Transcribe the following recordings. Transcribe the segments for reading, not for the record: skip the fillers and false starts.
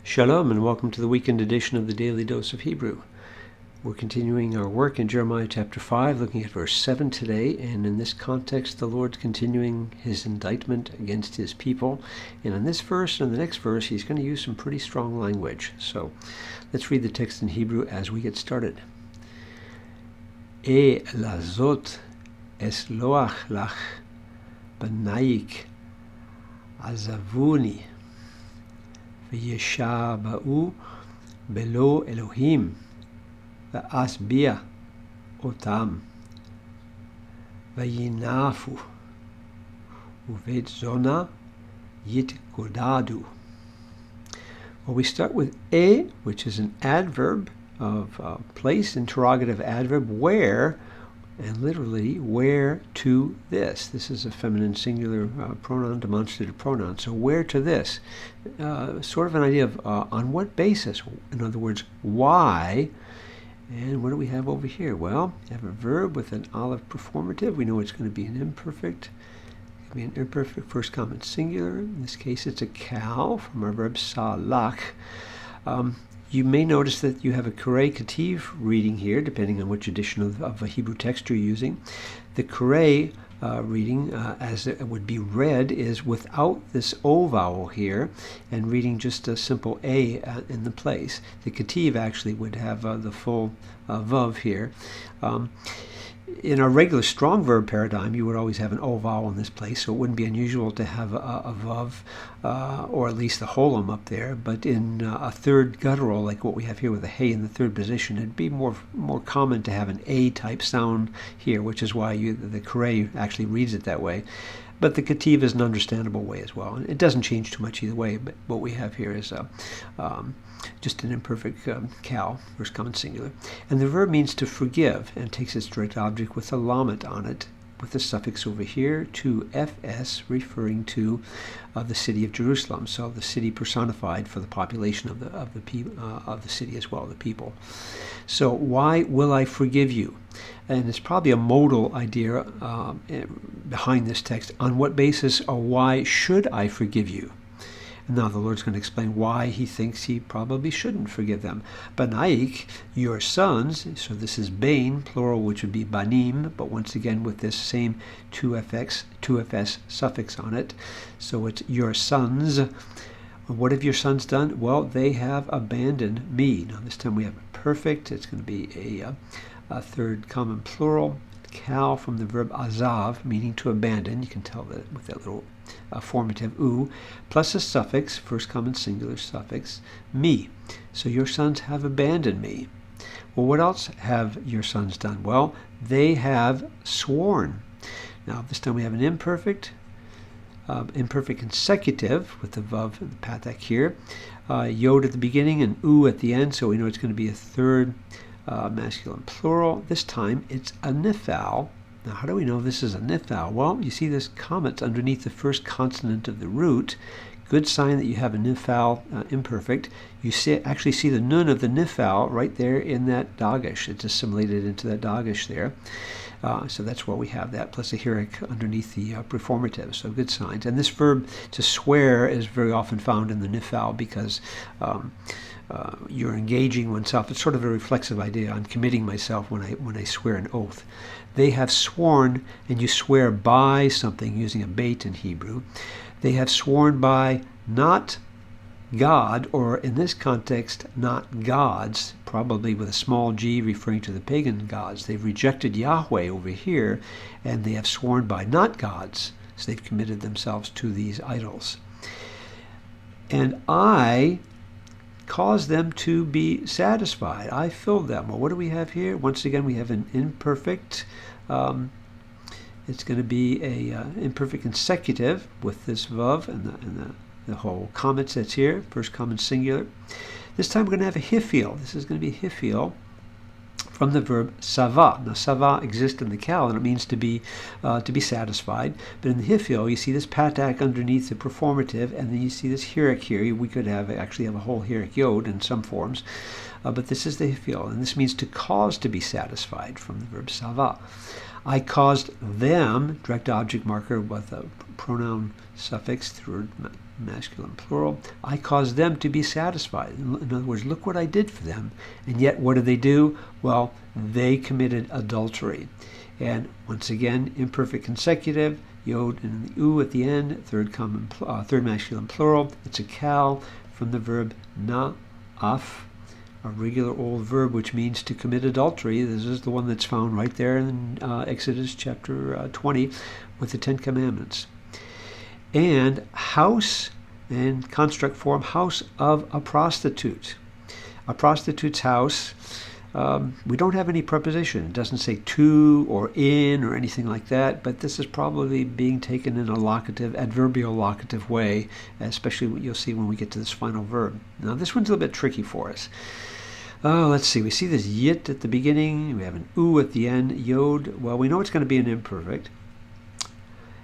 Shalom and welcome to the weekend edition of the Daily Dose of Hebrew. We're continuing our work in Jeremiah chapter 5, looking at verse 7 today, and in this context the Lord's continuing his indictment against his people. And in this verse and the next verse he's going to use some pretty strong language. So let's read the text in Hebrew as we get started. E lazot esloach lach banaik azavuni וישבעו בלא אלוהים ואשביע אותם וינאפו ובית זונה יתגודדו. Well, we start with a, which is an adverb of place, interrogative adverb, where, and literally, where to this. This is a feminine singular pronoun, demonstrative pronoun. So where to this? Sort of an idea of on what basis? In other words, why? And what do we have over here? Well, we have a verb with an olive performative. We know it's going to be an imperfect. It can be an imperfect first common singular. In this case, it's a cow from our verb salach. You may notice that you have a Kurei Kativ reading here, depending on which edition of a Hebrew text you're using. The Kurei reading, as it would be read, is without this O vowel here, and reading just a simple A in the place. The Kativ actually would have the full Vav here. In our regular strong verb paradigm, you would always have an O vowel in this place, so it wouldn't be unusual to have a Vav, or at least the holum up there. But in a third guttural, like what we have here with a Hey in the third position, it'd be more common to have an A-type sound here, which is why the Kurei actually reads it that way. But the Kativ is an understandable way as well. And it doesn't change too much either way, but what we have here is just an imperfect cow, first common singular. And the verb means to forgive, and takes its direct object with a lamet on it, with the suffix over here, to fs, referring to the city of Jerusalem. So the city personified for the population of the city as well, the people. So why will I forgive you? And it's probably a modal idea behind this text. On what basis or why should I forgive you? And now the Lord's going to explain why he thinks he probably shouldn't forgive them. Banaik, your sons, so this is bain, plural, which would be banim, but once again with this same 2fs suffix on it. So it's your sons. What have your sons done? Well, they have abandoned me. Now this time we have a perfect. It's going to be a third common plural. Cow from the verb azav, meaning to abandon. You can tell that with that little formative u, plus a suffix, first common singular suffix, me. So your sons have abandoned me. Well, what else have your sons done? Well, they have sworn. Now this time we have an imperfect consecutive with the vav and the patak here, yod at the beginning and u at the end, so we know it's going to be a third masculine plural. This time it's a nifal. Now how do we know this is a nifal? Well, you see this comment underneath the first consonant of the root. Good sign that you have a nifal imperfect. You actually see the nun of the nifal right there in that dagesh. It's assimilated into that dagesh there. So that's why we have that, plus a hirik underneath the preformative. So good signs. And this verb to swear is very often found in the nifal because you're engaging oneself. It's sort of a reflexive idea. I'm committing myself when I swear an oath. They have sworn, and you swear by something using a bait in Hebrew. They have sworn by not God, or in this context, not gods, probably with a small g referring to the pagan gods. They've rejected Yahweh over here, and they have sworn by not gods. So they've committed themselves to these idols. And I cause them to be satisfied. I filled them. Well, what do we have here? Once again, we have an imperfect. It's going to be a imperfect consecutive with this vav and the whole comment that's here, first common singular. This time we're going to have a hifil. This is going to be hifil from the verb sava. Now sava exists in the cow and it means to be satisfied. But in the hifil, you see this patak underneath the performative, and then you see this hirik here. We could actually have a whole hirik yod in some forms, but this is the hifil, and this means to cause to be satisfied from the verb sava. I caused them, direct object marker with a pronoun suffix, third masculine plural. I caused them to be satisfied. In other words, look what I did for them. And yet, what did they do? Well, they committed adultery. And once again, imperfect consecutive, yod and the u at the end, third masculine plural. It's a cal from the verb na'af, a regular old verb which means to commit adultery. This is the one that's found right there in Exodus chapter 20 with the Ten Commandments. And house, and construct form, house of a prostitute. A prostitute's house, we don't have any preposition. It doesn't say to or in or anything like that, but this is probably being taken in a locative, adverbial locative way, especially what you'll see when we get to this final verb. Now this one's a little bit tricky for us. Let's see, we see this yit at the beginning, we have an u at the end, yod. Well, we know it's going to be an imperfect,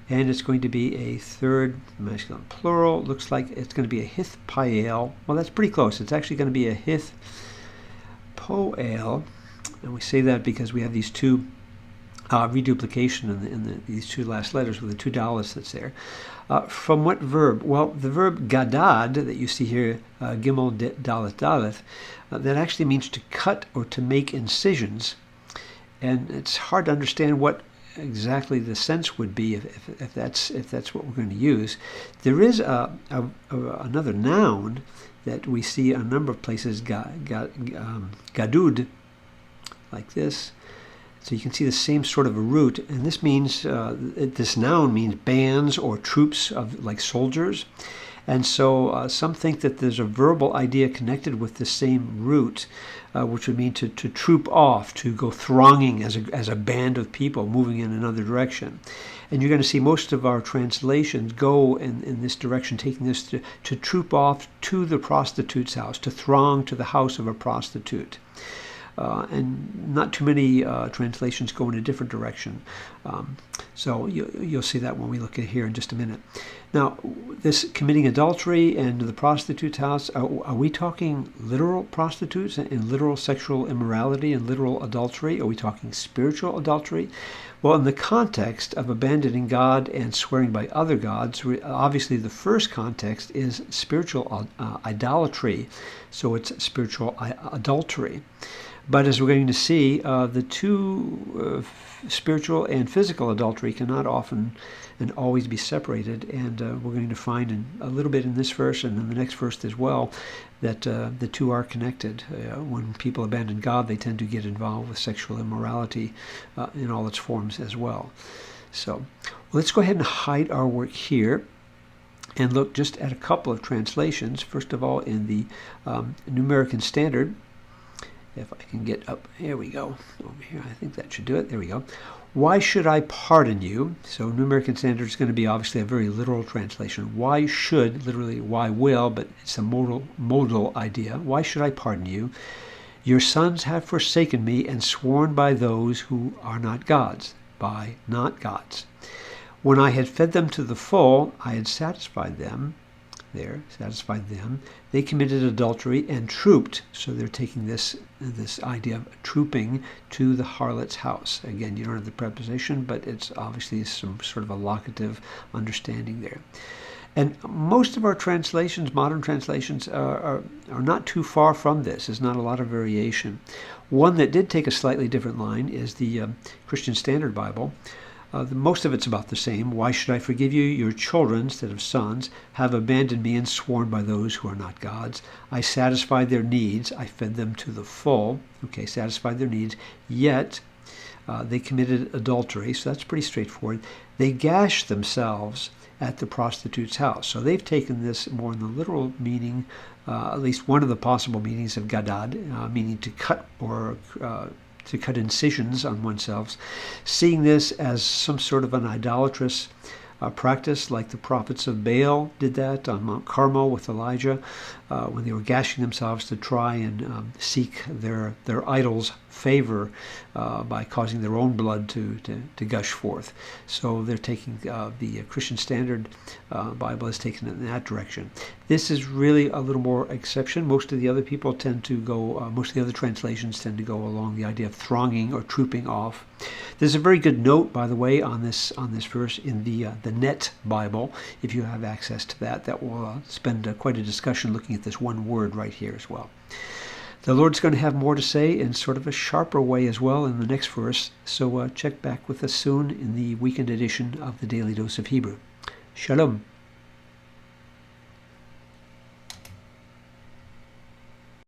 and it's going to be a third masculine plural. Looks like it's going to be a hith pael. Well, that's pretty close. It's actually going to be a hith poel, and we say that because we have these two reduplication in these two last letters with the two daleth that's there. From what verb? Well, the verb gadad that you see here, gimel daleth, that actually means to cut or to make incisions, and it's hard to understand what exactly the sense would be if that's what we're going to use. There is another noun that we see a number of places, gadud, like this. So you can see the same sort of a root, and this means this noun means bands or troops of like soldiers. And so some think that there's a verbal idea connected with the same root, which would mean to troop off, to go thronging as a band of people moving in another direction. And you're going to see most of our translations go in this direction, taking this to troop off to the prostitute's house, to throng to the house of a prostitute. And not too many translations go in a different direction. So you'll see that when we look at here in just a minute. Now, this committing adultery and the prostitute's house, are we talking literal prostitutes and literal sexual immorality and literal adultery? Are we talking spiritual adultery? Well, in the context of abandoning God and swearing by other gods, obviously the first context is spiritual idolatry, so it's spiritual adultery. But as we're going to see, the two, spiritual and physical adultery, cannot often and always be separated. And we're going to find a little bit in this verse and in the next verse as well that the two are connected. When people abandon God, they tend to get involved with sexual immorality in all its forms as well. So let's go ahead and hide our work here and look just at a couple of translations. First of all, in the New American Standard. If I can get up, here we go, over here, I think that should do it, there we go. Why should I pardon you? So New American Standard is going to be obviously a very literal translation. Why should, literally why will, but it's a modal idea. Why should I pardon you? Your sons have forsaken me and sworn by those who are not gods, by not gods. When I had fed them to the full, I had satisfied them. They committed adultery and trooped. So they're taking this idea of trooping to the harlot's house. Again, you don't have the preposition, but it's obviously some sort of a locative understanding there. And most of our translations, modern translations, are not too far from this. There's not a lot of variation. One that did take a slightly different line is the Christian Standard Bible. Most of it's about the same. Why should I forgive you? Your children, instead of sons, have abandoned me and sworn by those who are not gods. I satisfied their needs. I fed them to the full. Okay, satisfied their needs. Yet they committed adultery, so that's pretty straightforward. They gashed themselves at the prostitute's house. So they've taken this more in the literal meaning, at least one of the possible meanings of gadad, meaning to cut or to cut incisions on oneself, seeing this as some sort of an idolatrous practice, like the prophets of Baal did that on Mount Carmel with Elijah, when they were gashing themselves to try and seek their idols' favor by causing their own blood to gush forth. So they're taking the Christian Standard Bible is taken in that direction. This is really a little more exception. Most of the other people tend to go, most of the other translations tend to go along the idea of thronging or trooping off. There's a very good note, by the way, on this verse in the Net Bible. If you have access to that, that will spend quite a discussion looking at this one word right here as well. The Lord's going to have more to say in sort of a sharper way as well in the next verse, so check back with us soon in the weekend edition of the Daily Dose of Hebrew. Shalom.